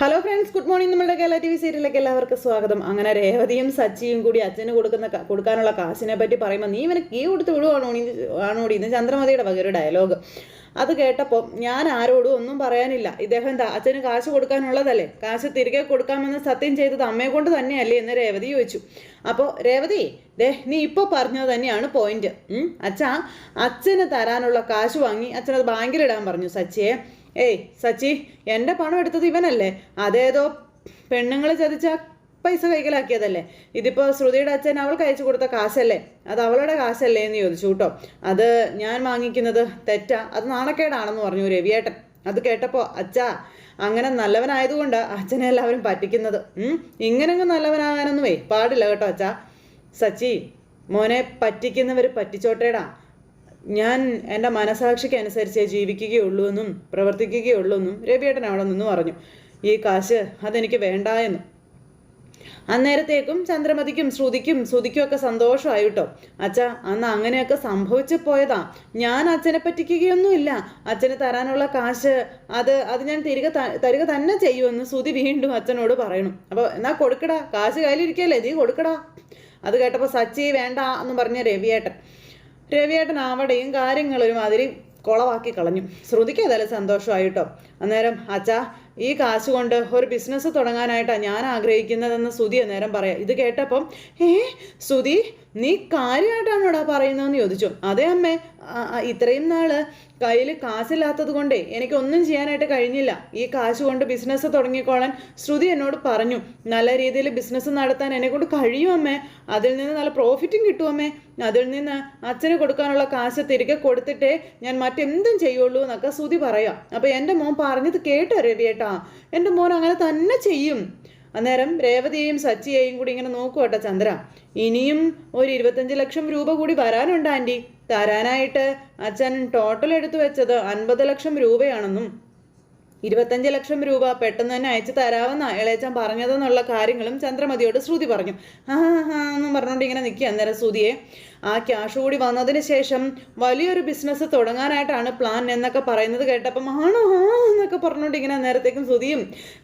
Hello friends, good morning. നമ്മുടെ Kerala T V സീരിയലിലേക്ക് എല്ലാവർക്കും സ്വാഗതം. അങ്ങനെ രേവതിയും സച്ചിയും കൂടി അച്ഛന് കൊടുക്കാനുള്ള കാശിനെ പറ്റി പറയുമ്പോൾ നീ ഇവന് കീ കൊടുത്ത് വിടുവാണോടി ഇന്ന് ചന്ദ്രമതിയുടെ വകയൊരു ഡയലോഗ്. അത് കേട്ടപ്പോൾ ഞാൻ ആരോടും ഒന്നും പറയാനില്ല. ഇദ്ദേഹം എന്താ അച്ഛന് കാശ് കൊടുക്കാനുള്ളതല്ലേ, കാശ് തിരികെ കൊടുക്കാമെന്ന് സത്യം ചെയ്തത് അമ്മയെ കൊണ്ട് തന്നെയല്ലേ എന്ന് രേവതി ചോദിച്ചു. അപ്പോൾ രേവതി, നീ ഇപ്പോൾ പറഞ്ഞത് തന്നെയാണ് പോയിന്റ്. അച്ഛന് തരാനുള്ള കാശ് വാങ്ങി അച്ഛനത് ബാങ്കിലിടാൻ പറഞ്ഞു സച്ചിയെ. ഏയ് സച്ചി, എൻ്റെ പണം എടുത്തത് ഇവനല്ലേ? അതേതോ പെണ്ണുങ്ങൾ ചതിച്ച പൈസ കൈക്കലാക്കിയതല്ലേ? ഇതിപ്പോൾ ശ്രുതിയുടെ അച്ഛൻ അവൾക്ക് അയച്ചു കൊടുത്ത കാശല്ലേ? അത് അവളുടെ കാശല്ലേ എന്ന് ചോദിച്ചു കേട്ടോ. അത് ഞാൻ വാങ്ങിക്കുന്നത് തെറ്റാ, അത് നാണക്കേടാണെന്ന് പറഞ്ഞു രവിയേട്ടൻ. അത് കേട്ടപ്പോൾ അച്ഛാ, അങ്ങനെ നല്ലവനായതുകൊണ്ട് അച്ഛനെ എല്ലാവരും പറ്റിക്കുന്നത്. ഇങ്ങനെങ്ങ് നല്ലവനാകാനൊന്നുമേ പാടില്ല കേട്ടോ അച്ഛാ. സച്ചി മോനെ, പറ്റിക്കുന്നവർ പറ്റിച്ചോട്ടേടാ. ഞാൻ എൻ്റെ മനസാക്ഷിക്ക് അനുസരിച്ചേ ജീവിക്കുകയുള്ളൂ എന്നും പ്രവർത്തിക്കുകയുള്ളൂ എന്നും രവിയേട്ടൻ അവിടെ നിന്ന് പറഞ്ഞു. ഈ കാശ് അതെനിക്ക് വേണ്ട എന്ന്. അന്നേരത്തേക്കും ചന്ദ്രമതിക്കും ശ്രുതിക്കും ഒക്കെ സന്തോഷമായി കേട്ടോ. അച്ഛാ, അന്ന് അങ്ങനെയൊക്കെ സംഭവിച്ചു പോയതാ. ഞാൻ അച്ഛനെ പറ്റിക്കുകയൊന്നുമില്ല. അച്ഛന് തരാനുള്ള കാശ് അത് ഞാൻ തരിക തന്നെ ചെയ്യുമെന്ന് ശ്രുതി വീണ്ടും അച്ഛനോട് പറയണം. അപ്പോൾ എന്നാ കൊടുക്കടാ, കാശ് കയ്യിലിരിക്കല്ലേ, നീ കൊടുക്കടാ. അത് കേട്ടപ്പോൾ സച്ചി വേണ്ട എന്ന് പറഞ്ഞ രവിയേട്ടൻ അവിടെയും കാര്യങ്ങൾ ഒരുമാതിരി കുളവാക്കി കളഞ്ഞു. ശ്രുതിക്ക് ഏതായാലും സന്തോഷമായിട്ടോ. അന്നേരം അച്ഛാ, ഈ കാശ് കൊണ്ട് ഒരു ബിസിനസ് തുടങ്ങാനായിട്ടാണ് ഞാൻ ആഗ്രഹിക്കുന്നതെന്ന് ശ്രുതി അന്നേരം പറയാം. ഇത് കേട്ടപ്പം ശ്രുതി, നീ കാര്യമായിട്ടാണോടാ പറയുന്നതെന്ന് ചോദിച്ചു. അതേ അമ്മേ, ഇത്രയും നാള് കയ്യിൽ കാശില്ലാത്തത് കൊണ്ടേ എനിക്കൊന്നും ചെയ്യാനായിട്ട് കഴിഞ്ഞില്ല. ഈ കാശ് കൊണ്ട് ബിസിനസ് തുടങ്ങിക്കോളാൻ ശ്രുതി എന്നോട് പറഞ്ഞു. നല്ല രീതിയിൽ ബിസിനസ് നടത്താൻ എന്നെക്കൊണ്ട് കഴിയും അമ്മേ. അതിൽ നിന്ന് നല്ല പ്രോഫിറ്റും കിട്ടുമമ്മേ. അതിൽ നിന്ന് അച്ഛന് കൊടുക്കാനുള്ള കാശ് തിരികെ കൊടുത്തിട്ടേ ഞാൻ മറ്റെന്തും ചെയ്യുള്ളൂ എന്നൊക്കെ ശ്രുതി പറയാം. അപ്പോൾ എൻ്റെ മോൻ പറഞ്ഞത് കേട്ടോ രവിയേട്ടാ, എൻ്റെ മോൻ അങ്ങനെ തന്നെ ചെയ്യും. അന്നേരം രേവതിയെയും സച്ചിയെയും കൂടി ഇങ്ങനെ നോക്കുവട്ടെ ചന്ദ്ര. ഇനിയും ഒരു 25 ലക്ഷം രൂപ കൂടി വരാനുണ്ട് ആൻറ്റി. തരാനായിട്ട് അച്ഛൻ ടോട്ടൽ എടുത്തു വെച്ചത് 50 ലക്ഷം രൂപയാണെന്നും 25 ലക്ഷം രൂപ പെട്ടെന്ന് തന്നെ അയച്ചു തരാമെന്ന ഇളയച്ചൻ പറഞ്ഞതെന്നുള്ള കാര്യങ്ങളും ചന്ദ്രമതിയോട് ശ്രുതി പറഞ്ഞു. എന്നും പറഞ്ഞുകൊണ്ട് ഇങ്ങനെ നിൽക്കുക. അന്നേരം ശ്രുതിയെ ആ ക്യാഷ് കൂടി വന്നതിന് ശേഷം വലിയൊരു ബിസിനസ് തുടങ്ങാനായിട്ടാണ് പ്ലാൻ എന്നൊക്കെ പറയുന്നത് കേട്ടപ്പം ആണോ എന്നൊക്കെ പറഞ്ഞുകൊണ്ട് ഇങ്ങനെ നേരത്തേക്കും ശ്രുതിയും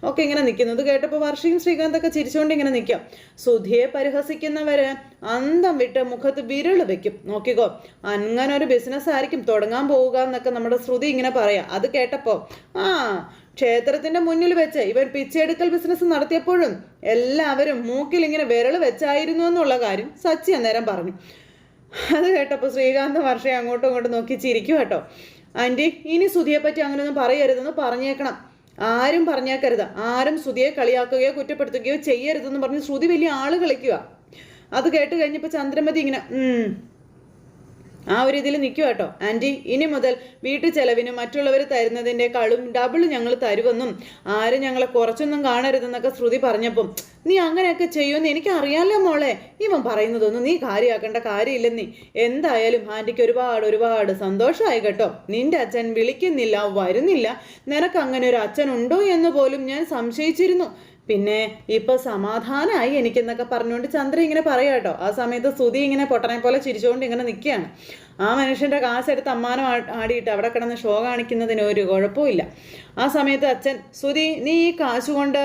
ഒക്കെ ഇങ്ങനെ നിൽക്കുന്നത് കേട്ടപ്പോൾ വർഷയും ശ്രീകാന്തൊക്കെ ചിരിച്ചുകൊണ്ട് ഇങ്ങനെ നിൽക്കാം. ശ്രുതിയെ പരിഹസിക്കുന്നവര് അന്തം വിട്ട് മുഖത്ത് വിരൽ വെക്കും. നോക്കിക്കോ, അങ്ങനെ ഒരു ബിസിനസ് ആയിരിക്കും തുടങ്ങാൻ പോവുക എന്നൊക്കെ നമ്മുടെ ശ്രുതി ഇങ്ങനെ പറയാം. അത് കേട്ടപ്പോൾ ക്ഷേത്രത്തിന്റെ മുന്നിൽ വെച്ച് ഇവർ പിച്ചെടുക്കൽ ബിസിനസ് നടത്തിയപ്പോഴും എല്ലാവരും മൂക്കിൽ ഇങ്ങനെ വിരൽ വെച്ചായിരുന്നു എന്നുള്ള കാര്യം സച്ചി അന്നേരം പറഞ്ഞു. അത് കേട്ടപ്പോൾ ശ്രീകാന്ത് വർഷയെ അങ്ങോട്ടും ഇങ്ങോട്ടും നോക്കി ചിരിക്കും കേട്ടോ. ആൻറ്റി, ഇനി ശ്രുതിയെ പറ്റി അങ്ങനെയൊന്നും പറയരുതെന്ന് പറഞ്ഞേക്കണം. ആരും പറഞ്ഞേക്കരുത്. ആരും ശ്രുതിയെ കളിയാക്കുകയോ കുറ്റപ്പെടുത്തുകയോ ചെയ്യരുതെന്ന് പറഞ്ഞ് ശ്രുതി വലിയ ആള് കളിക്കുക. അത് കേട്ട് കഴിഞ്ഞപ്പോൾ ചന്ദ്രമതി ഇങ്ങനെ ആ ഒരു ഇതിൽ നിൽക്കുക കേട്ടോ. ആൻറ്റി, ഇനി മുതൽ വീട്ടു ചെലവിനും മറ്റുള്ളവർ തരുന്നതിൻ്റെക്കാളും ഡബിൾ ഞങ്ങൾ തരുമെന്നും ആരും ഞങ്ങളെ കുറച്ചൊന്നും കാണരുതെന്നൊക്കെ ശ്രുതി പറഞ്ഞപ്പം നീ അങ്ങനെയൊക്കെ ചെയ്യുമെന്ന് എനിക്കറിയാമല്ലോ മോളെ. ഇവൻ പറയുന്നതൊന്നും നീ കാര്യമാക്കേണ്ട കാര്യമില്ലെന്നീ. എന്തായാലും ആൻറ്റിക്ക് ഒരുപാട് സന്തോഷമായി കേട്ടോ. നിന്റെ അച്ഛൻ വിളിക്കുന്നില്ല, വരുന്നില്ല. നിനക്ക് അങ്ങനെ ഒരു അച്ഛനുണ്ടോ എന്ന് പോലും ഞാൻ സംശയിച്ചിരുന്നു. പിന്നെ ഇപ്പൊ സമാധാനമായി എനിക്കെന്നൊക്കെ പറഞ്ഞുകൊണ്ട് ചന്ദ്ര ഇങ്ങനെ പറയാം കേട്ടോ. ആ സമയത്ത് ശ്രുതി ഇങ്ങനെ പൊട്ടനെ പോലെ ചിരിച്ചുകൊണ്ട് ഇങ്ങനെ നിൽക്കുകയാണ്. ആ മനുഷ്യൻ്റെ കാശെടുത്ത് അമ്മാനം ആടിയിട്ട് അവിടെ കിടന്ന് ഷോ കാണിക്കുന്നതിന് ഒരു കുഴപ്പമില്ല. ആ സമയത്ത് അച്ഛൻ, ശ്രുതി, നീ ഈ കാശ് കൊണ്ട്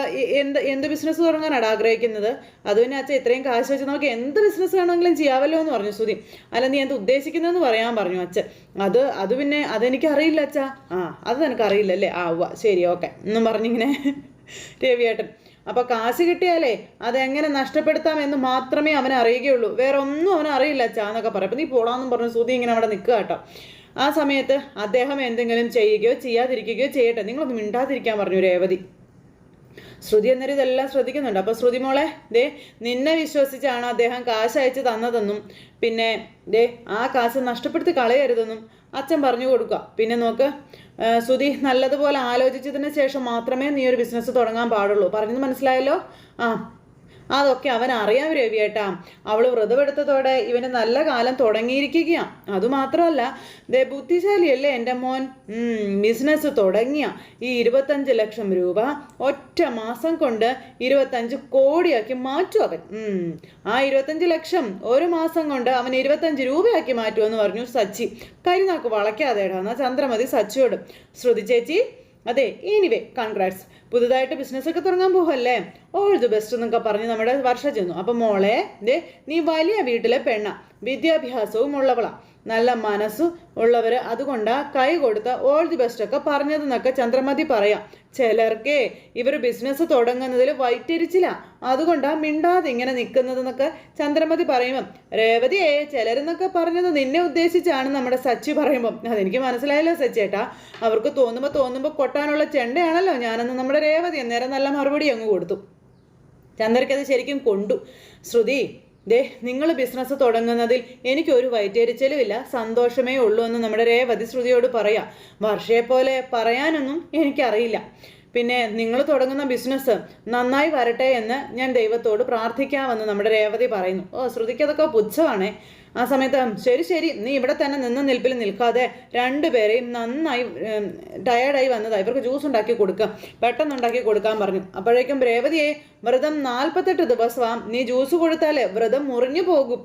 എന്ത് ബിസിനസ് തുടങ്ങാനാണ് ആഗ്രഹിക്കുന്നത്? അത് പിന്നെ അച്ഛൻ ഇത്രയും കാശ് വെച്ച് നമുക്ക് എന്ത് ബിസിനസ് വേണമെങ്കിലും ചെയ്യാമല്ലോ എന്ന് പറഞ്ഞു ശ്രുതി. അല്ല, നീ എന്ത് ഉദ്ദേശിക്കുന്നതെന്ന് പറയാൻ പറഞ്ഞു അച്ഛൻ. അത് പിന്നെ അതെനിക്കറിയില്ല അച്ഛാ. അത് നിനക്കറിയില്ലല്ലേ? ശരി, ഓക്കെ എന്നും പറഞ്ഞിങ്ങനെ രവിയേട്ടൻ. അപ്പോൾ കാശ് കിട്ടിയാലേ അതെങ്ങനെ നഷ്ടപ്പെടുത്താം എന്ന് മാത്രമേ അവനെ അറിയുകയുള്ളൂ, വേറെ ഒന്നും അവനെ അറിയില്ല അച്ഛാ എന്നൊക്കെ പറയാം. അപ്പം നീ പോടാന്നും പറഞ്ഞു ശ്രുതി ഇങ്ങനെ അവിടെ നിൽക്കുക കേട്ടോ. ആ സമയത്ത് അദ്ദേഹം എന്തെങ്കിലും ചെയ്യുകയോ ചെയ്യാതിരിക്കുകയോ ചെയ്യട്ടെ, നിങ്ങളൊന്നും മിണ്ടാതിരിക്കാൻ പറഞ്ഞു രേവതി. ശ്രുതി എന്നൊരു ഇതെല്ലാം ശ്രദ്ധിക്കുന്നുണ്ട്. അപ്പോൾ ശ്രുതി മോളെ, നിന്നെ വിശ്വസിച്ചാണ് അദ്ദേഹം കാശ് അയച്ച് തന്നതെന്നും പിന്നെ ആ കാശ് നഷ്ടപ്പെടുത്തി കളയരുതെന്നും അച്ഛൻ പറഞ്ഞു കൊടുക്കുക. പിന്നെ നോക്ക് ശ്രുതി, നല്ലതുപോലെ ആലോചിച്ചതിന് ശേഷം മാത്രമേ നീ ഒരു ബിസിനസ് തുടങ്ങാൻ പാടുള്ളൂ. പറഞ്ഞത് മനസ്സിലായല്ലോ? അതൊക്കെ അവൻ അറിയാം രവിയേട്ടാ. അവൾ വ്രതമെടുത്തതോടെ ഇവന് നല്ല കാലം തുടങ്ങിയിരിക്കുകയാണ്. അതുമാത്രമല്ല, ബുദ്ധിശാലിയല്ലേ എൻ്റെ മോൻ. ബിസിനസ് തുടങ്ങിയ ഈ 25 ലക്ഷം രൂപ ഒറ്റ മാസം കൊണ്ട് 25 കോടിയാക്കി മാറ്റും അവൻ. ആ 25 ലക്ഷം ഒരു മാസം കൊണ്ട് അവൻ 25 രൂപയാക്കി മാറ്റുമെന്ന് പറഞ്ഞു സച്ചി. കരിനാക്ക് വളയ്ക്കാതെടാ എന്നാ ചന്ദ്രമതി സച്ചിയോട്. ശ്രുതി ചേച്ചി, അതെ, എനിവേ കൺഗ്രാറ്റ്സ്. പുതുതായിട്ട് ബിസിനസ്സൊക്കെ തുടങ്ങാൻ പോവല്ലേ, ഓൾ ദി ബെസ്റ്റ് എന്നൊക്കെ പറഞ്ഞ് നമ്മുടെ വർഷ ചെന്നു. അപ്പം മോളെ ദേ നീ വലിയ വീട്ടിലെ പെണ്ണ, വിദ്യാഭ്യാസവും ഉള്ളവളാ, നല്ല മനസ്സും ഉള്ളവർ, അതുകൊണ്ടാ കൈ കൊടുത്ത ഓൾ ദി ബെസ്റ്റ് ഒക്കെ പറഞ്ഞതെന്നൊക്കെ ചന്ദ്രമതി പറയാം. ചിലർക്കേ ഇവർ ബിസിനസ് തുടങ്ങുന്നതിൽ വൈറ്റിരിച്ചില്ല, അതുകൊണ്ടാ മിണ്ടാതെ ഇങ്ങനെ നിൽക്കുന്നതെന്നൊക്കെ ചന്ദ്രമതി പറയുമ്പം രേവതിയെ ചിലരെന്നൊക്കെ പറഞ്ഞത് നിന്നെ ഉദ്ദേശിച്ചാണ് നമ്മുടെ സച്ചി പറയുമ്പം അതെനിക്ക് മനസ്സിലായല്ലോ സച്ചേട്ടാ, അവർക്ക് തോന്നുമ്പോൾ കൊട്ടാനുള്ള ചെണ്ടയാണല്ലോ ഞാനെന്ന് നമ്മുടെ രേവതി അന്നേരം നല്ല മറുപടി അങ്ങ് കൊടുത്തു. ചന്ദ്രയ്ക്കത് ശരിക്കും കൊണ്ടു. ശ്രുതി ദേ നിങ്ങൾ ബിസിനസ് തുടങ്ങുന്നതിൽ എനിക്കൊരു വയറ്റേരിച്ചലുമില്ല, സന്തോഷമേ ഉള്ളൂ എന്ന് നമ്മുടെ രേവതി ശ്രുതിയോട് പറയാം. വർഷയെപ്പോലെ പറയാനൊന്നും എനിക്കറിയില്ല. പിന്നെ നിങ്ങൾ തുടങ്ങുന്ന ബിസിനസ് നന്നായി വരട്ടെ എന്ന് ഞാൻ ദൈവത്തോട് പ്രാർത്ഥിക്കാമെന്ന് നമ്മുടെ രേവതി പറയുന്നു. ഓ ശ്രുതിക്ക് അതൊക്കെ പുച്ഛമാണേ. ആ സമയത്ത് ശരി നീ ഇവിടെ തന്നെ നിൽപ്പിൽ നിൽക്കാതെ രണ്ടുപേരെയും നന്നായി ടയേർഡായി വന്നതാ, ഇവർക്ക് ജ്യൂസ് ഉണ്ടാക്കി കൊടുക്കുക, പെട്ടെന്ന് ഉണ്ടാക്കി കൊടുക്കാൻ പറഞ്ഞു. അപ്പോഴേക്കും രേവതിയെ വ്രതം 48 ദിവസമാം, നീ ജ്യൂസ് കൊടുത്താൽ വ്രതം മുറിഞ്ഞു പോകും,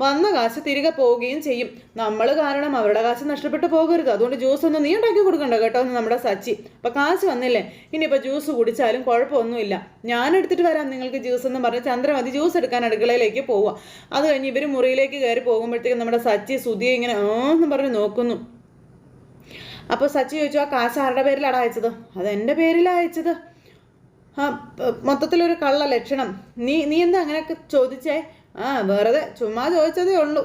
വന്ന കാശ് തിരികെ പോവുകയും ചെയ്യും, നമ്മൾ കാരണം അവരുടെ കാശ് നഷ്ടപ്പെട്ടു പോകരുത്, അതുകൊണ്ട് ജ്യൂസ് ഒന്നും നീ ഉണ്ടാക്കി കൊടുക്കണ്ട കേട്ടോ എന്ന് നമ്മുടെ സച്ചി. അപ്പം കാശ് വന്നില്ലേ, ഇനിയിപ്പോൾ ജ്യൂസ് കുടിച്ചാലും കുഴപ്പമൊന്നുമില്ല, ഞാൻ എടുത്തിട്ട് വരാം നിങ്ങൾക്ക് ജ്യൂസ് എന്ന് പറഞ്ഞ് ചന്ദ്രമതി ജ്യൂസ് എടുക്കാൻ അടുക്കളയിലേക്ക് പോവുക. അത് കഴിഞ്ഞ് ഇവർ മുറിയിലേക്ക് കയറി പോകുമ്പോഴത്തേക്കും നമ്മുടെ സച്ചി സുധിയെ ഇങ്ങനെ എന്ന് പറഞ്ഞ് നോക്കുന്നു. അപ്പോൾ സച്ചി ചോദിച്ചു, ആ കാശ് ആരുടെ പേരിലാണ് അയച്ചത്? അതെൻ്റെ പേരിലാണ് അയച്ചത്. മൊത്തത്തിലൊരു കള്ള ലക്ഷണം, നീ എന്താ അങ്ങനെയൊക്കെ ചോദിച്ചേ? വെറുതെ ചുമ്മാ ചോദിച്ചതേ ഉള്ളൂ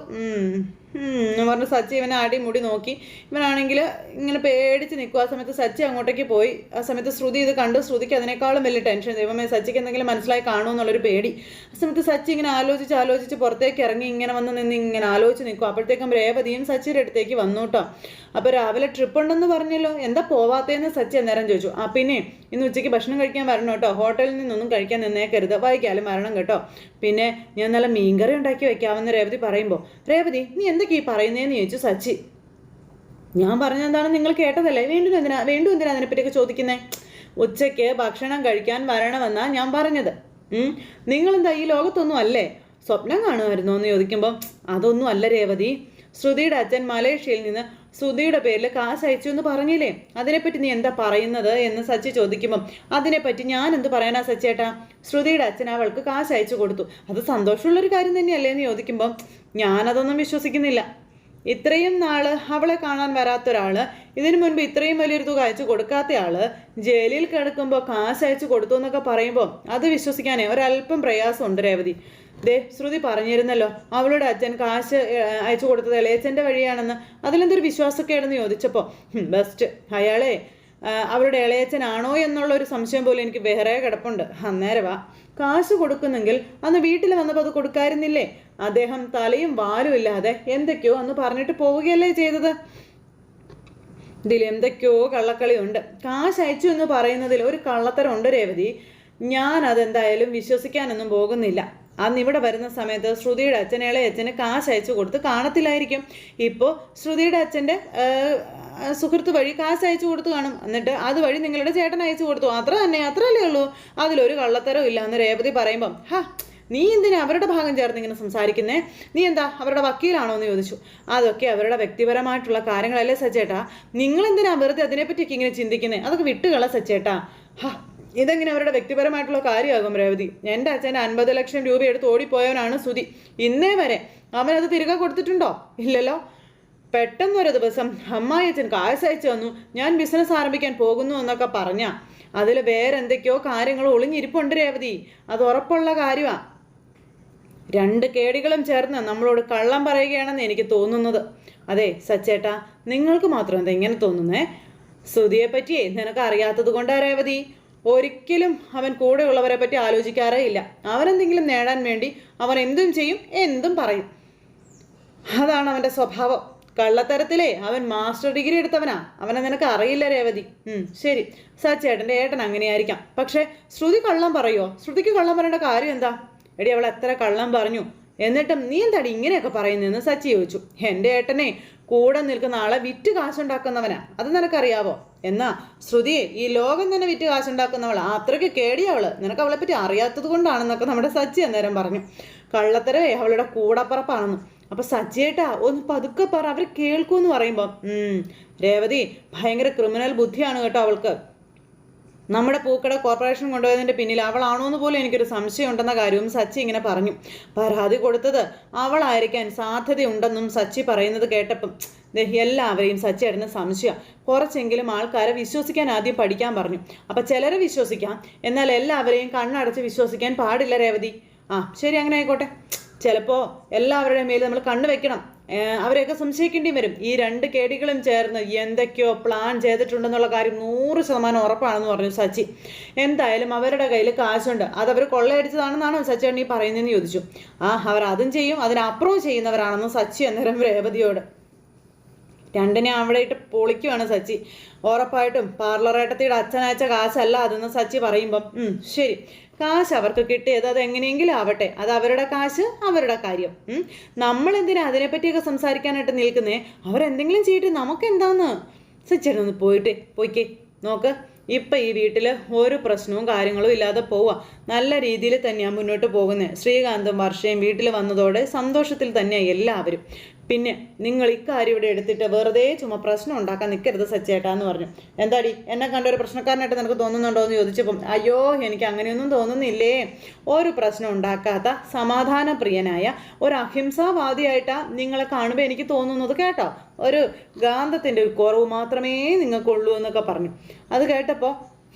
എന്ന് പറഞ്ഞ് സച്ചി ഇവനെ അടിമുടി നോക്കി. ഇവനാണെങ്കിൽ ഇങ്ങനെ പേടിച്ച് നിൽക്കും. ആ സമയത്ത് സച്ചി അങ്ങോട്ടേക്ക് പോയി. ആ സമയത്ത് ശ്രുതി ഇത് കണ്ടു. ശ്രുതിക്ക് അതിനേക്കാളും വലിയ ടെൻഷൻ, ദൈവമേ സച്ചിക്ക് എന്തെങ്കിലും മനസ്സിലായി കാണുമെന്നുള്ളൊരു പേടി. ആ സമയത്ത് സച്ചി ഇങ്ങനെ ആലോചിച്ച് പുറത്തേക്ക് ഇറങ്ങി ഇങ്ങനെ വന്ന് നിന്ന് ഇങ്ങനെ ആലോചിച്ച് നിൽക്കും. അപ്പോഴത്തേക്കും രേവതിയും സച്ചിയുടെ അടുത്തേക്ക് വന്നു കേട്ടോ. അപ്പോൾ രാവിലെ ട്രിപ്പ് ഉണ്ടെന്ന് പറഞ്ഞല്ലോ, എന്താ പോവാത്തേന്ന് സച്ചി അന്നേരം ചോദിച്ചു. പിന്നെ ഇന്ന് ഉച്ചയ്ക്ക് ഭക്ഷണം കഴിക്കാൻ വരണം കേട്ടോ, ഹോട്ടലിൽ നിന്നൊന്നും കഴിക്കാൻ നിന്നേക്കരുത്, വൈകിയാലും വരണം കേട്ടോ. പിന്നെ ഞാൻ നല്ല മീൻകറി ഉണ്ടാക്കി വെക്കാമെന്ന് രേവതി പറയുമ്പോൾ, രേവതി നീ എന്തൊക്കെ ഈ പറയുന്നതെന്ന് ചോദിച്ചു സച്ചി. ഞാൻ പറഞ്ഞെന്താണെന്ന് നിങ്ങൾ കേട്ടതല്ലേ, വീണ്ടും എന്തിനാ അതിനെപ്പറ്റിയൊക്കെ ചോദിക്കുന്നേ? ഉച്ചയ്ക്ക് ഭക്ഷണം കഴിക്കാൻ വരണമെന്നാ ഞാൻ പറഞ്ഞത്. നിങ്ങളെന്താ ഈ ലോകത്തൊന്നും അല്ലേ, സ്വപ്നം കാണുമായിരുന്നോ എന്ന് ചോദിക്കുമ്പോൾ, അതൊന്നും അല്ല രേവതി, ശ്രുതിയുടെ അച്ഛൻ മലേഷ്യയിൽ നിന്ന് ശ്രുതിയുടെ പേരിൽ കാശ് അയച്ചു എന്ന് പറഞ്ഞില്ലേ, അതിനെപ്പറ്റി നീ എന്താ പറയുന്നത് എന്ന് സച്ചി ചോദിക്കുമ്പം, അതിനെപ്പറ്റി ഞാൻ എന്ത് പറയാനാ സച്ചേട്ടാ, ശ്രുതിയുടെ അച്ഛൻ അവൾക്ക് കാശ് അയച്ചു കൊടുത്തു, അത് സന്തോഷമുള്ളൊരു കാര്യം തന്നെയല്ലേ എന്ന് ചോദിക്കുമ്പം, ഞാനതൊന്നും വിശ്വസിക്കുന്നില്ല. ഇത്രയും നാള് അവളെ കാണാൻ വരാത്തൊരാള്, ഇതിനു മുൻപ് ഇത്രയും വലിയൊരു തുക അയച്ചു കൊടുക്കാത്തയാള് ജയിലിൽ കിടക്കുമ്പോൾ കാശ് അയച്ചു കൊടുത്തു എന്നൊക്കെ പറയുമ്പോൾ അത് വിശ്വസിക്കാനേ ഒരല്പം പ്രയാസമുണ്ട് രേവതി. ദേ ശ്രുതി പറഞ്ഞിരുന്നല്ലോ അവളുടെ അച്ഛൻ കാശ് അയച്ചു കൊടുത്തത് ഇളയച്ചൻ്റെ വഴിയാണെന്ന്, അതിലെന്തൊരു വിശ്വാസക്കേടെന്ന് ചോദിച്ചപ്പോൾ, ബെസ്റ്റ് അയാളെ അവരുടെ ഇളയച്ചനാണോ എന്നുള്ളൊരു സംശയം പോലും എനിക്ക് വേറെ കിടപ്പുണ്ട്. അന്നേരവാ കാശ് കൊടുക്കുന്നെങ്കിൽ അന്ന് വീട്ടിൽ വന്നപ്പോൾ അത് കൊടുക്കായിരുന്നില്ലേ, അദ്ദേഹം തലയും വാലും ഇല്ലാതെ എന്തൊക്കെയോ അന്ന് പറഞ്ഞിട്ട് പോവുകയല്ലേ ചെയ്തത്. ഇതിൽ എന്തൊക്കെയോ കള്ളക്കളിയുണ്ട്. കാശ് അയച്ചു എന്ന് പറയുന്നതിൽ ഒരു കള്ളത്തരം ഉണ്ട് രേവതി, ഞാൻ അതെന്തായാലും വിശ്വസിക്കാനൊന്നും പോകുന്നില്ല. അന്ന് ഇവിടെ വരുന്ന സമയത്ത് ശ്രുതിയുടെ അച്ഛൻ ഇളയച്ഛന് കാശ് അയച്ചു കൊടുത്ത് കാണത്തില്ലായിരിക്കും, ഇപ്പോൾ ശ്രുതിയുടെ അച്ഛൻ്റെ സുഹൃത്ത് വഴി കാശ് അയച്ചു കൊടുത്ത് കാണും, എന്നിട്ട് അതുവഴി നിങ്ങളുടെ ചേട്ടൻ അയച്ചു കൊടുത്തു, അത്രയല്ലേ ഉള്ളൂ, അതിലൊരു കള്ളത്തരവും ഇല്ല എന്ന് രേവതി പറയുമ്പം, നീ എന്തിനാ അവരുടെ ഭാഗം ചേർന്ന് ഇങ്ങനെ സംസാരിക്കുന്നേ, നീ എന്താ അവരുടെ വക്കീലാണോ എന്ന് ചോദിച്ചു. അതൊക്കെ അവരുടെ വ്യക്തിപരമായിട്ടുള്ള കാര്യങ്ങളല്ലേ സച്ചേട്ടാ, നിങ്ങളെന്തിനാ വെറുതെ അതിനെപ്പറ്റിയൊക്കെ ഇങ്ങനെ ചിന്തിക്കുന്നേ, അതൊക്കെ വിട്ടുകള സച്ചേട്ടാ. ഇതെങ്ങനെ അവരുടെ വ്യക്തിപരമായിട്ടുള്ള കാര്യമാകും രേവതി, എൻ്റെ അച്ഛൻ്റെ 50 ലക്ഷം രൂപ എടുത്ത് ഓടിപ്പോയവനാണ് സുധി, ഇന്നേ വരെ അവനത് തിരികെ കൊടുത്തിട്ടുണ്ടോ? ഇല്ലല്ലോ. പെട്ടെന്നൊരു ദിവസം അമ്മായിയച്ഛൻ കാശ് അയച്ചു തന്നു, ഞാൻ ബിസിനസ് ആരംഭിക്കാൻ പോകുന്നു എന്നൊക്കെ പറഞ്ഞ അതിൽ വേറെ എന്തൊക്കെയോ കാര്യങ്ങൾ ഒളിഞ്ഞിരിപ്പുണ്ട് രേവതി, അത് ഉറപ്പുള്ള കാര്യമാണ്. 2 കേടികളും ചേർന്ന് നമ്മളോട് കള്ളം പറയുകയാണെന്ന് എനിക്ക് തോന്നുന്നത്. അതെ സച്ചേട്ടാ, നിങ്ങൾക്ക് മാത്രം എന്താ ഇങ്ങനെ തോന്നുന്നേ? സുധിയെ പറ്റിയേ നിനക്ക് അറിയാത്തത് കൊണ്ടാ രേവതി, ഒരിക്കലും അവൻ കൂടെയുള്ളവരെ പറ്റി ആലോചിക്കാറേ ഇല്ല. അവനെന്തെങ്കിലും നേടാൻ വേണ്ടി അവൻ എന്തും ചെയ്യും, എന്തും പറയും, അതാണ് അവൻ്റെ സ്വഭാവം. കള്ളത്തരത്തിലേ അവൻ മാസ്റ്റർ ഡിഗ്രി എടുത്തവനാ, അവനെ നിനക്ക് അറിയില്ല രേവതി. ശരി, സച്ചേട്ടൻ്റെ ഏട്ടൻ അങ്ങനെയായിരിക്കാം, പക്ഷേ ശ്രുതി കള്ളം പറയുമോ? ശ്രുതിക്ക് കള്ളം പറയേണ്ട കാര്യം എന്താ? എടി അവൾ എത്ര കള്ളം പറഞ്ഞു, എന്നിട്ടും നീ എന്താടി ഇങ്ങനെയൊക്കെ പറയുന്നതെന്ന് സച്ചി ചോദിച്ചു. എൻ്റെ ഏട്ടനെ കൂടെ നിൽക്കുന്ന ആളെ വിറ്റ് കാശുണ്ടാക്കുന്നവനാ, അത് നിനക്കറിയാവോ? എന്നാ ശ്രുതിയെ ഈ ലോകം തന്നെ വിറ്റ് കാശുണ്ടാക്കുന്നവളാ, അത്രയ്ക്ക് കേടിയവള്, നിനക്ക് അവളെ പറ്റി അറിയാത്തത് കൊണ്ടാണെന്നൊക്കെ നമ്മുടെ സച്ചി അന്നേരം പറഞ്ഞു. കള്ളത്തരവേ അവളുടെ കൂടപ്പറപ്പാണെന്ന്. അപ്പൊ സച്ചിയേട്ടാ ഒന്ന് പതുക്കെ പറ, അവർ കേൾക്കൂന്ന് പറയുമ്പോ, രേവതി ഭയങ്കര ക്രിമിനൽ ബുദ്ധിയാണ് കേട്ടോ അവൾക്ക്, നമ്മുടെ പൂക്കട കോർപ്പറേഷൻ കൊണ്ടുപോയതിൻ്റെ പിന്നിൽ അവളാണോ എന്ന് പോലും എനിക്കൊരു സംശയം ഉണ്ടെന്ന കാര്യവും സച്ചി ഇങ്ങനെ പറഞ്ഞു. പരാതി കൊടുത്തത് അവളായിരിക്കാൻ സാധ്യതയുണ്ടെന്നും സച്ചി പറയുന്നത് കേട്ടപ്പം എല്ലാവരെയും സച്ചിയേട്ടന് സംശയം. കുറച്ചെങ്കിലും ആൾക്കാരെ വിശ്വസിക്കാൻ ആദ്യം പഠിക്കാൻ പറഞ്ഞു. അപ്പം ചിലരെ വിശ്വസിക്കാം, എന്നാൽ എല്ലാവരെയും കണ്ണടച്ച് വിശ്വസിക്കാൻ പാടില്ല രേവതി. ശരി, അങ്ങനെ ആയിക്കോട്ടെ. ചിലപ്പോൾ എല്ലാവരുടെയും മേൽ നമ്മൾ കണ്ണു വെക്കണം, അവരെയൊക്കെ സംശയിക്കേണ്ടി വരും. ഈ രണ്ട് കേടികളും ചേർന്ന് എന്തൊക്കെയോ പ്ലാൻ ചെയ്തിട്ടുണ്ടെന്നുള്ള കാര്യം 100% ഉറപ്പാണെന്ന് പറഞ്ഞു സച്ചി. എന്തായാലും അവരുടെ കയ്യിൽ കാശുണ്ട്, അതവർ കൊള്ളയടിച്ചതാണെന്നാണോ സച്ചിയേട്ടൻ ഈ പറയുന്നതെന്ന് ചോദിച്ചു. അവർ അതും ചെയ്യും, അതിനപ്പുറവും ചെയ്യുന്നവരാണെന്ന് സച്ചി അന്നേരം രേവതിയോട്. രണ്ടിനെ അവിടെ ഇട്ട് പൊളിക്കുവാണ് സച്ചി. ഉറപ്പായിട്ടും പാർലറേട്ടത്തിയുടെ അച്ഛനയച്ച കാശല്ല അതെന്ന് സച്ചി പറയുമ്പം ശരി, കാശ് അവർക്ക് കിട്ടിയത് അത് എങ്ങനെയെങ്കിലും ആവട്ടെ, അത് അവരുടെ കാശ്, അവരുടെ കാര്യം. നമ്മൾ എന്തിനാ അതിനെപ്പറ്റിയൊക്കെ സംസാരിക്കാനായിട്ട് നിൽക്കുന്നേ? അവരെന്തെങ്കിലും ചെയ്തിട്ട് നമുക്കെന്താന്ന്? സച്ചിയേട്ടനൊന്ന് പോയിക്കേ നോക്ക്. ഇപ്പം ഈ വീട്ടിൽ ഒരു പ്രശ്നവും കാര്യങ്ങളും ഇല്ലാതെ പോവുക. നല്ല രീതിയിൽ തന്നെയാണ് മുന്നോട്ട് പോകുന്നത്. ശ്രീകാന്തും വർഷയും വീട്ടിൽ വന്നതോടെ സന്തോഷത്തിൽ തന്നെയാണ് എല്ലാവരും. പിന്നെ നിങ്ങൾ ഇക്കാര്യം ഇവിടെ എടുത്തിട്ട് വെറുതെ ചുമ്മാ പ്രശ്നം ഉണ്ടാക്കാൻ നിൽക്കരുത് സച്ചേട്ടാന്ന് പറഞ്ഞു. എന്താടി, എന്നെ കണ്ട ഒരു പ്രശ്നക്കാരനായിട്ട് നിനക്ക് തോന്നുന്നുണ്ടോ എന്ന് ചോദിച്ചപ്പം അയ്യോ എനിക്ക് അങ്ങനെയൊന്നും തോന്നുന്നില്ലേ. ഒരു പ്രശ്നം ഉണ്ടാക്കാത്ത സമാധാനപ്രിയനായ ഒരു അഹിംസാവാദിയായിട്ടാണ് നിങ്ങളെ കാണുമ്പോൾ എനിക്ക് തോന്നുന്നത് കേട്ടോ. ഒരു ഗാന്ധത്തിൻ്റെ ഒരു കുറവ് മാത്രമേ നിങ്ങൾക്കുള്ളൂ എന്നൊക്കെ പറഞ്ഞു. അത് കേട്ടപ്പോൾ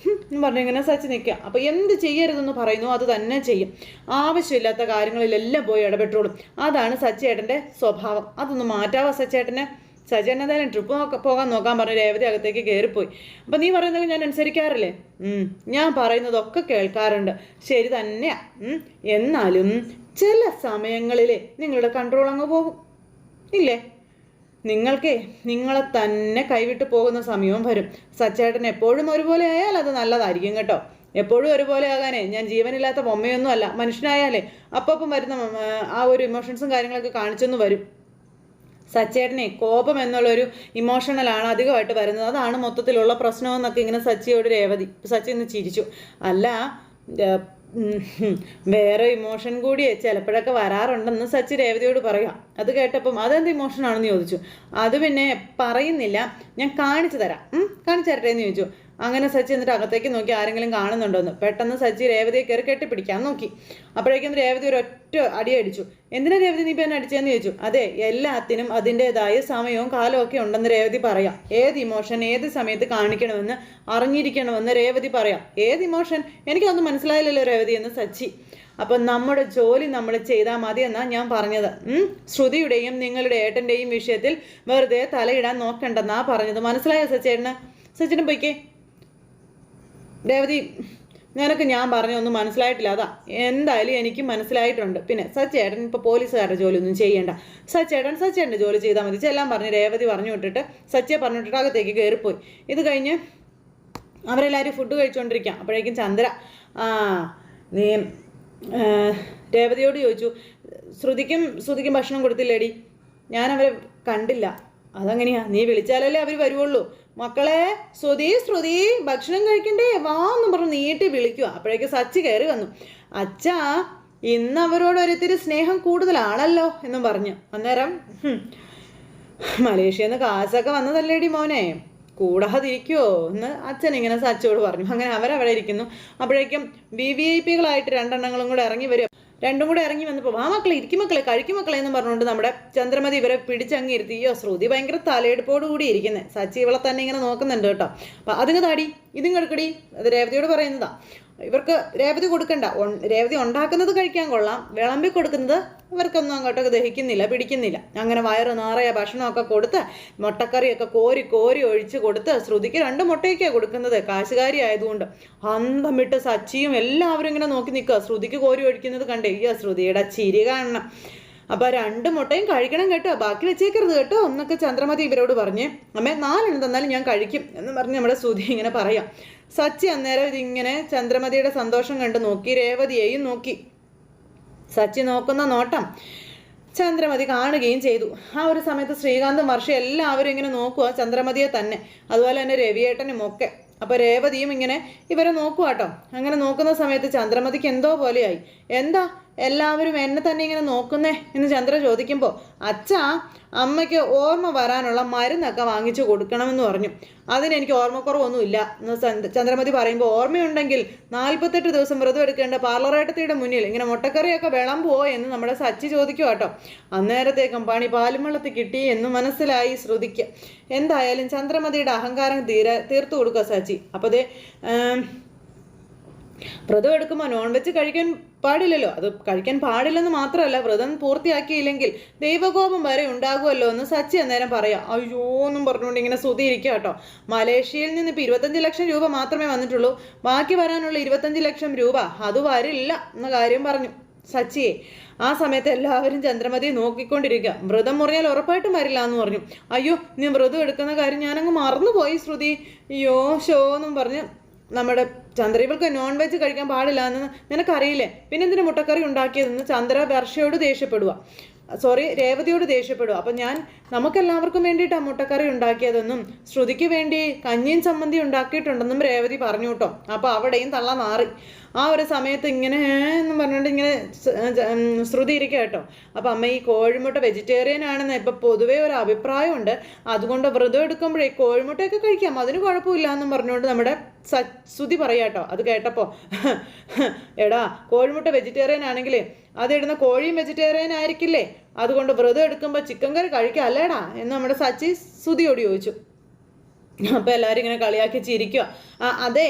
പറഞ്ഞു ഇങ്ങനെ സച്ചി നിൽക്കുക. അപ്പോൾ എന്ത് ചെയ്യരുതെന്ന് പറയുന്നു അത് തന്നെ ചെയ്യും. ആവശ്യമില്ലാത്ത കാര്യങ്ങളിലെല്ലാം പോയി ഇടപെട്ടോളും. അതാണ് സച്ചിയേട്ടൻ്റെ സ്വഭാവം. അതൊന്ന് മാറ്റാവോ സച്ചിയേട്ടനെ? സച്ചിയേട്ടൻ എന്തായാലും ട്രിപ്പ് പോകാൻ നോക്കാൻ പറഞ്ഞു. രേവതി അകത്തേക്ക് കയറിപ്പോയി. അപ്പം നീ പറയുന്നത് ഞാൻ അനുസരിക്കാറില്ലേ? ഞാൻ പറയുന്നതൊക്കെ കേൾക്കാറുണ്ട്, ശരി തന്നെയാ. എന്നാലും ചില സമയങ്ങളിൽ നിങ്ങളുടെ കൺട്രോൾ അങ്ങ് പോകും ഇല്ലേ? നിങ്ങളെ തന്നെ കൈവിട്ട് പോകുന്ന സമയവും വരും. സച്ചേട്ടൻ എപ്പോഴും ഒരുപോലെ ആയാൽ അത് നല്ലതായിരിക്കും കേട്ടോ. എപ്പോഴും ഒരുപോലെ ആകാനേ ഞാൻ ജീവനില്ലാത്ത ബൊമ്മയൊന്നും അല്ല. മനുഷ്യനായാലേ അപ്പം വരുന്ന ആ ഒരു ഇമോഷൻസും കാര്യങ്ങളൊക്കെ കാണിച്ചൊന്നും വരും. സച്ചേട്ടനെ കോപം എന്നുള്ളൊരു ഇമോഷണലാണ് അധികമായിട്ട് വരുന്നത്. അതാണ് മൊത്തത്തിലുള്ള പ്രശ്നമെന്നൊക്കെ ഇങ്ങനെ സച്ചിയോട് സച്ചി ഇന്ന് ചിരിച്ചു. അല്ല, വേറെ ഇമോഷൻ കൂടി ചിലപ്പോഴൊക്കെ വരാറുണ്ടെന്ന് സച്ചി രേവതിയോട് പറയാം. അത് കേട്ടപ്പം അതെന്ത് ഇമോഷനാണെന്ന് ചോദിച്ചു. അത് പിന്നെ പറയുന്നില്ല, ഞാൻ കാണിച്ചു തരട്ടെ എന്ന് ചോദിച്ചു. അങ്ങനെ സച്ചി എന്നിട്ട് അകത്തേക്ക് നോക്കി ആരെങ്കിലും കാണുന്നുണ്ടോന്ന്. പെട്ടെന്ന് സച്ചി രേവതിയെ കയറി കെട്ടിപ്പിടിക്കാൻ നോക്കി. അപ്പോഴേക്കും രേവതി ഒരൊറ്റ അടിയടിച്ചു. എന്തിനാ രേവതി നീ ഇപ്പം അടിച്ചതെന്ന് ചോദിച്ചു. അതെ, എല്ലാത്തിനും അതിൻ്റെതായ സമയവും കാലവും ഒക്കെ ഉണ്ടെന്ന് രേവതി പറയാം. ഏത് ഇമോഷൻ ഏത് സമയത്ത് കാണിക്കണമെന്ന് അറിഞ്ഞിരിക്കണമെന്ന് രേവതി പറയാം. ഏത് ഇമോഷൻ? എനിക്കതൊന്നും മനസ്സിലായില്ലല്ലോ രേവതി എന്ന് സച്ചി. അപ്പം നമ്മുടെ ജോലി നമ്മൾ ചെയ്താൽ മതി എന്നാണ് ഞാൻ പറഞ്ഞത്. ശ്രുതിയുടെയും നിങ്ങളുടെ ഏട്ടൻ്റെയും വിഷയത്തിൽ വെറുതെ തലയിടാൻ നോക്കണ്ടെന്നാ പറഞ്ഞത്. മനസ്സിലായോ സച്ചേട്ടന്? സച്ചിനും പോയിക്കേ. രേവതി, നിനക്ക് ഞാൻ പറഞ്ഞൊന്നും മനസ്സിലായിട്ടില്ല. അതാ എന്തായാലും എനിക്ക് മനസ്സിലായിട്ടുണ്ട്. പിന്നെ സച്ചേട്ടൻ ഇപ്പോൾ പോലീസുകാരുടെ ജോലിയൊന്നും ചെയ്യേണ്ട. സച്ചേട്ടൻ്റെ ജോലി ചെയ്താൽ മതി. ചെല്ലാൻ പറഞ്ഞ് രേവതി പറഞ്ഞു വിട്ടിട്ട് സച്ചിയെ പറഞ്ഞു വിട്ടിട്ട് അകത്തേക്ക് കയറിപ്പോയി. ഇത് കഴിഞ്ഞ് അവരെല്ലാവരും ഫുഡ് കഴിച്ചുകൊണ്ടിരിക്കാം. അപ്പോഴേക്കും ചന്ദ്ര നീ രേവതിയോട് ചോദിച്ചു, ശ്രുതിക്കും ഭക്ഷണം കൊടുത്തില്ലേടി? ഞാനവരെ കണ്ടില്ല. അതെങ്ങനെയാ? നീ വിളിച്ചാലല്ലേ അവർ വരുവുള്ളൂ. മക്കളെ, ശ്രുതി ഭക്ഷണം കഴിക്കണ്ടേ, വാ എന്നും പറഞ്ഞ് നീട്ടി വിളിക്കുക. അപ്പോഴേക്ക് സച്ചി കയറി വന്നു. അച്ഛാ, ഇന്ന് അവരോട് ഒരിത്തിരി സ്നേഹം കൂടുതലാണല്ലോ എന്നും പറഞ്ഞു. അന്നേരം മലേഷ്യയിൽ നിന്ന് കാശൊക്കെ വന്നതല്ലേടി മോനെ, കൂടാതിരിക്കുമോ എന്ന് അച്ഛൻ ഇങ്ങനെ സച്ചിയോട് പറഞ്ഞു. അങ്ങനെ അവരവിടെ ഇരിക്കുന്നു. അപ്പോഴേക്കും VIP കളായിട്ട് രണ്ടെണ്ണങ്ങളും കൂടെ ഇറങ്ങി വരും. രണ്ടും കൂടെ ഇറങ്ങി വന്നപ്പോൾ വാ മക്കളെ, ഇരിക്കും മക്കളെ, കഴിക്കും മക്കളെ എന്ന് പറഞ്ഞുകൊണ്ട് നമ്മുടെ ചന്ദ്രമതി ഇവരെ പിടിച്ചങ്ങിരുത്തി. ശ്രുതി ഭയങ്കര തലയെടുപ്പോട് കൂടി ഇരിക്കുന്നത്. സച്ചി ഇവളെ തന്നെ ഇങ്ങനെ നോക്കുന്നുണ്ട് കേട്ടോ. അപ്പം അതിങ്ങ് താടി, ഇതും കിടക്കടി, അത് രേവതിയോട് പറയുന്നതാ. ഇവർക്ക് രേവതി കൊടുക്കണ്ട, രേവതി ഉണ്ടാക്കുന്നത് കഴിക്കാൻ കൊള്ളാം, വിളമ്പി കൊടുക്കുന്നത് ഇവർക്കൊന്നും അങ്ങോട്ടൊക്കെ ദഹിക്കുന്നില്ല, പിടിക്കുന്നില്ല. അങ്ങനെ വയറ് നിറയെ ഭക്ഷണമൊക്കെ കൊടുത്ത് മുട്ടക്കറിയൊക്കെ കോരി ഒഴിച്ച് കൊടുത്ത് ശ്രുതിക്ക് 2 മുട്ടയൊക്കെയാണ് കൊടുക്കുന്നത്, കാശുകാരി ആയതുകൊണ്ട്. അന്തം വിട്ട് സച്ചിയും എല്ലാവരും ഇങ്ങനെ നോക്കി നിൽക്കുക. ശ്രുതിക്ക് കോരി ഒഴിക്കുന്നത് കണ്ടേ, ശ്രുതിയുടെ ചിരി കാണണം. അപ്പോൾ 2 മുട്ടയും കഴിക്കണം കേട്ടോ, ബാക്കി വെച്ചേക്കരുത് കേട്ടോ എന്നൊക്കെ ചന്ദ്രമതി ഇവരോട് പറഞ്ഞ്. അമ്മേ 4 തന്നാലും ഞാൻ കഴിക്കും എന്ന് പറഞ്ഞ് നമ്മുടെ ശ്രുതി ഇങ്ങനെ പറയാം. സച്ചി അന്നേരം ഇതിങ്ങനെ ചന്ദ്രമതിയുടെ സന്തോഷം കണ്ട് നോക്കി, രേവതിയെയും നോക്കി. സച്ചി നോക്കുന്ന നോട്ടം ചന്ദ്രമതി കാണുകയും ചെയ്തു. ആ ഒരു സമയത്ത് ശ്രീകാന്തും വർഷ എല്ലാവരും ഇങ്ങനെ നോക്കുക ചന്ദ്രമതിയെ തന്നെ, അതുപോലെ തന്നെ രവിയേട്ടനും ഒക്കെ. അപ്പോൾ രേവതിയും ഇങ്ങനെ ഇവരെ നോക്കുക കേട്ടോ. അങ്ങനെ നോക്കുന്ന സമയത്ത് ചന്ദ്രമതിക്ക് എന്തോ പോലെയായി. എന്താ എല്ലാവരും എന്നെ തന്നെ ഇങ്ങനെ നോക്കുന്നേ എന്ന് ചന്ദ്ര ചോദിക്കുമ്പോൾ അച്ഛാ അമ്മയ്ക്ക് ഓർമ്മ വരാനുള്ള മരുന്നൊക്കെ വാങ്ങിച്ചു കൊടുക്കണമെന്ന് പറഞ്ഞു. അതിനെനിക്ക് ഓർമ്മക്കുറവൊന്നുമില്ല എന്ന് ചന്ദ്രമതി പറയുമ്പോൾ ഓർമ്മയുണ്ടെങ്കിൽ 48 ദിവസം വ്രതം എടുക്കേണ്ട പാർലറേട്ടത്തിയുടെ മുന്നിൽ ഇങ്ങനെ മുട്ടക്കറിയൊക്കെ വിളമ്പുവോ എന്ന് നമ്മുടെ സച്ചി ചോദിക്കുക കേട്ടോ. അന്നേരത്തേക്കും പണി പാലും വെള്ളത്തിൽ കിട്ടി എന്ന് മനസ്സിലായി ശ്രുതിക്ക്. എന്തായാലും ചന്ദ്രമതിയുടെ അഹങ്കാരം തീർത്തു കൊടുക്കുക സച്ചി. അപ്പോൾ അതേ വ്രതം എടുക്കുമ്പോൾ നോൺ വെജ് കഴിക്കാൻ പാടില്ലല്ലോ. അത് കഴിക്കാൻ പാടില്ലെന്ന് മാത്രമല്ല, വ്രതം പൂർത്തിയാക്കിയില്ലെങ്കിൽ ദൈവകോപം വരെ ഉണ്ടാകുമല്ലോ എന്ന് സച്ചി അന്നേരം പറയാം. അയ്യോ എന്നും പറഞ്ഞുകൊണ്ട് ഇങ്ങനെ സ്തുതി ഇരിക്കുക കേട്ടോ. മലേഷ്യയിൽ നിന്ന് ഇപ്പോൾ 25 ലക്ഷം രൂപ മാത്രമേ വന്നിട്ടുള്ളൂ. ബാക്കി വരാനുള്ള 25 ലക്ഷം രൂപ അത് വരില്ല എന്ന കാര്യം പറഞ്ഞു സച്ചിയെ. ആ സമയത്ത് എല്ലാവരും ചന്ദ്രമതിയെ നോക്കിക്കൊണ്ടിരിക്കുക. വ്രതം മുറിയാൽ ഉറപ്പായിട്ടും വരില്ല എന്ന് പറഞ്ഞു. അയ്യോ നീ വ്രതം എടുക്കുന്ന കാര്യം ഞാനങ്ങ് മറന്നുപോയി ശ്രുതി, അയ്യോ ഷോ എന്നും പറഞ്ഞ് നമ്മുടെ ചന്ദ്ര ഇവൾക്ക് നോൺ വെജ് കഴിക്കാൻ പാടില്ല എന്ന് നിനക്കറിയില്ലേ, പിന്നെ എന്തിനു മുട്ടക്കറി ഉണ്ടാക്കിയതെന്ന് ചന്ദ്ര വർഷയോട് ദേഷ്യപ്പെടുക. രേവതിയോട് ദേഷ്യപ്പെടുക. അപ്പം നമുക്കെല്ലാവർക്കും വേണ്ടിയിട്ടാണ് മുട്ടക്കറി ഉണ്ടാക്കിയതെന്നും ശ്രുതിക്ക് വേണ്ടി കഞ്ഞിയും ചമ്മന്തി ഉണ്ടാക്കിയിട്ടുണ്ടെന്നും രേവതി പറഞ്ഞു കേട്ടോ. അപ്പോൾ അവിടെയും തള്ള മാറി. ആ ഒരു സമയത്ത് ഇങ്ങനെ എന്ന് പറഞ്ഞുകൊണ്ട് ഇങ്ങനെ ശ്രുതി ഇരിക്കുക കേട്ടോ. അപ്പം അമ്മ ഈ കോഴിമുട്ട വെജിറ്റേറിയൻ ആണെന്ന് ഇപ്പം പൊതുവേ ഒരു അഭിപ്രായമുണ്ട്, അതുകൊണ്ട് വ്രതം എടുക്കുമ്പോഴേ കോഴിമുട്ടയൊക്കെ കഴിക്കാം, അതിന് കുഴപ്പമില്ല എന്നും പറഞ്ഞുകൊണ്ട് നമ്മുടെ ശ്രുതി പറയാം കേട്ടോ. അത് കേട്ടപ്പോൾ എടാ കോഴിമുട്ട വെജിറ്റേറിയൻ ആണെങ്കിൽ അതിടുന്ന കോഴിയും വെജിറ്റേറിയൻ ആയിരിക്കില്ലേ, അതുകൊണ്ട് വ്രതം എടുക്കുമ്പോൾ ചിക്കൻ കറി കഴിക്കാം അല്ലേടാ എന്ന് നമ്മുടെ സച്ചി ശ്രുതിയോട് ചോദിച്ചു. അപ്പോൾ എല്ലാവരും ഇങ്ങനെ കളിയാക്കി ചിരിക്കുക. അതെ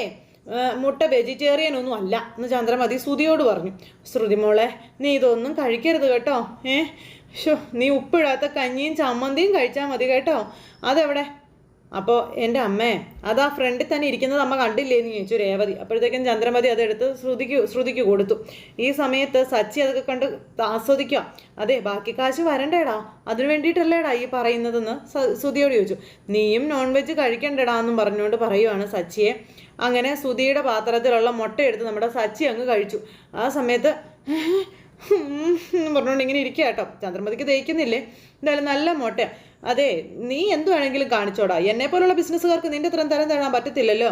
മുട്ട വെജിറ്റേറിയൻ ഒന്നും അല്ല എന്ന് ചന്ദ്രമതി ശ്രുതിയോട് പറഞ്ഞു. ശ്രുതി മോളെ നീ ഇതൊന്നും കഴിക്കരുത് കേട്ടോ. നീ ഉപ്പിടാത്ത കഞ്ഞിയും ചമ്മന്തിയും കഴിച്ചാൽ മതി കേട്ടോ. അതെവിടെ? അപ്പോൾ എൻ്റെ അമ്മേ അതാ ഫ്രണ്ടിൽ തന്നെ ഇരിക്കുന്നത് അമ്മ കണ്ടില്ലേ എന്ന് ചോദിച്ചു രേവതി. അപ്പോഴത്തേക്കും ചന്ദ്രമതി അതെടുത്ത് ശ്രുതിക്ക് കൊടുത്തു. ഈ സമയത്ത് സച്ചി അതൊക്കെ കണ്ട് ആസ്വദിക്കുക. അതെ ബാക്കി കാശ് വരണ്ടേടാ, അതിനു വേണ്ടിയിട്ടല്ലേടാ ഈ പറയുന്നതെന്ന് ശ്രുതിയോട് ചോദിച്ചു. നീയും നോൺ വെജ് കഴിക്കണ്ടേടാ എന്നും പറഞ്ഞുകൊണ്ട് പറയുവാണ് സച്ചിയെ. അങ്ങനെ ശ്രുതിയുടെ പാത്രത്തിലുള്ള മുട്ട എടുത്ത് നമ്മുടെ സച്ചി അങ്ങ് കഴിച്ചു. ആ സമയത്ത് പറഞ്ഞുകൊണ്ട് ഇങ്ങനെ ഇരിക്കുക കേട്ടോ. ചന്ദ്രമതിക്ക് ദഹിക്കുന്നില്ലേ, എന്തായാലും നല്ല മുട്ട. അതെ നീ എന്തു വേണമെങ്കിലും കാണിച്ചോടാ, എന്നെ പോലുള്ള ബിസിനസ്സുകാർക്ക് നിന്റെ ഇത്രയും തരം തരാൻ പറ്റത്തില്ലല്ലോ,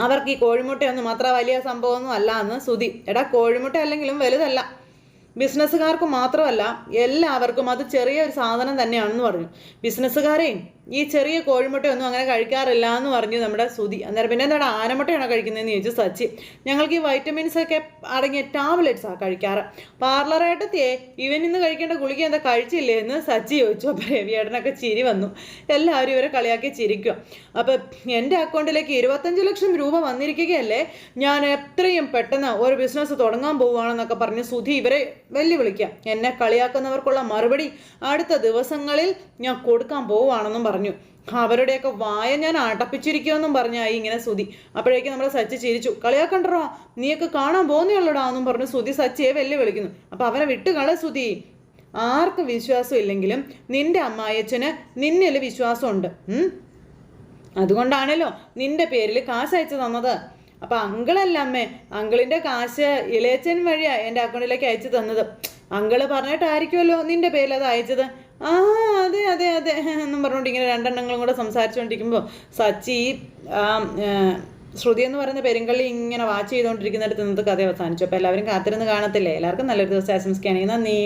അവർക്ക് ഈ കോഴിമുട്ടയൊന്നും അത്ര വലിയ സംഭവമൊന്നും അല്ല എന്ന് ശ്രുതി. എടാ കോഴിമുട്ട അല്ലെങ്കിലും വലുതല്ല, ബിസിനസ്സുകാർക്ക് മാത്രമല്ല എല്ലാവർക്കും അത് ചെറിയൊരു സാധനം തന്നെയാണെന്ന് പറഞ്ഞു. ബിസിനസ്സുകാരെയും ഈ ചെറിയ കോഴിമുട്ടയൊന്നും അങ്ങനെ കഴിക്കാറില്ല എന്ന് പറഞ്ഞു നമ്മുടെ ശ്രുതി. അന്നേരം പിന്നെ എന്താണ് ആനമുട്ടയാണോ കഴിക്കുന്നതെന്ന് ചോദിച്ചു സച്ചി. ഞങ്ങൾക്ക് ഈ വൈറ്റമിൻസ് ഒക്കെ അടങ്ങിയ ടാബ്ലറ്റ്സാണ് കഴിക്കാറ്. പാർലറായിട്ടെത്തിയേ ഇവൻ ഇന്ന് കഴിക്കേണ്ട ഗുളിക എന്താ കഴിച്ചില്ലേ എന്ന് സച്ചി ചോദിച്ചു. അപ്പോൾ രവിയേട്ടനൊക്കെ ചിരി വന്നു. എല്ലാവരും ഇവരെ കളിയാക്കി ചിരിക്കുക. അപ്പം എൻ്റെ അക്കൗണ്ടിലേക്ക് 25 ലക്ഷം രൂപ വന്നിരിക്കുകയല്ലേ, ഞാൻ എത്രയും പെട്ടെന്ന് ഒരു ബിസിനസ് തുടങ്ങാൻ പോവുകയാണെന്നൊക്കെ പറഞ്ഞ് ശ്രുതി ഇവരെ വെല്ലുവിളിക്കുക. എന്നെ കളിയാക്കുന്നവർക്കുള്ള മറുപടി അടുത്ത ദിവസങ്ങളിൽ ഞാൻ കൊടുക്കാൻ പോവുകയാണെന്നും പറഞ്ഞു. അവരുടെയൊക്കെ വായ ഞാൻ അടപ്പിച്ചിരിക്കുമെന്നും പറഞ്ഞായി ഇങ്ങനെ ശ്രുതി. അപ്പോഴേക്കും നമ്മുടെ സച്ചി ചിരിച്ചു. കളിയാക്കണ്ടോ, നീയൊക്കെ കാണാൻ പോകുന്നേയുള്ളടാ എന്നും പറഞ്ഞു ശ്രുതി സച്ചിയെ വെല്ലുവിളിക്കുന്നു. അപ്പം അവനെ വിട്ടുകള ശ്രുതി, ആർക്കും വിശ്വാസം ഇല്ലെങ്കിലും നിന്റെ അമ്മായച്ചന് നിന്നിൽ വിശ്വാസമുണ്ട്, അതുകൊണ്ടാണല്ലോ നിന്റെ പേരിൽ കാശ് അയച്ചു തന്നത്. അപ്പം അങ്കിളല്ല അമ്മേ, അങ്കിളിൻ്റെ കാശ് ഇളയച്ചൻ വഴിയാണ് എൻ്റെ അക്കൗണ്ടിലേക്ക് അയച്ചു തന്നത്. അങ്കിള് പറഞ്ഞിട്ടായിരിക്കുമല്ലോ നിന്റെ പേരിൽ അത് അയച്ചത്. അതെ അതെ അതെ എന്നും പറഞ്ഞുകൊണ്ട് ഇങ്ങനെ രണ്ടെണ്ണങ്ങളും കൂടെ സംസാരിച്ചുകൊണ്ടിരിക്കുമ്പോൾ സച്ചി ശ്രുതി എന്ന് പറയുന്ന പെരുങ്കള്ളി ഇങ്ങനെ വാച്ച് ചെയ്തുകൊണ്ടിരിക്കുന്നിടത്ത് നിന്നത് കഥ അവസാനിച്ചു. അപ്പോൾ എല്ലാവരും കാത്തിരുന്ന് കാണത്തില്ലേ. എല്ലാവർക്കും നല്ലൊരു ദിവസം ആശംസിക്കുകയാണെങ്കിൽ നന്ദി.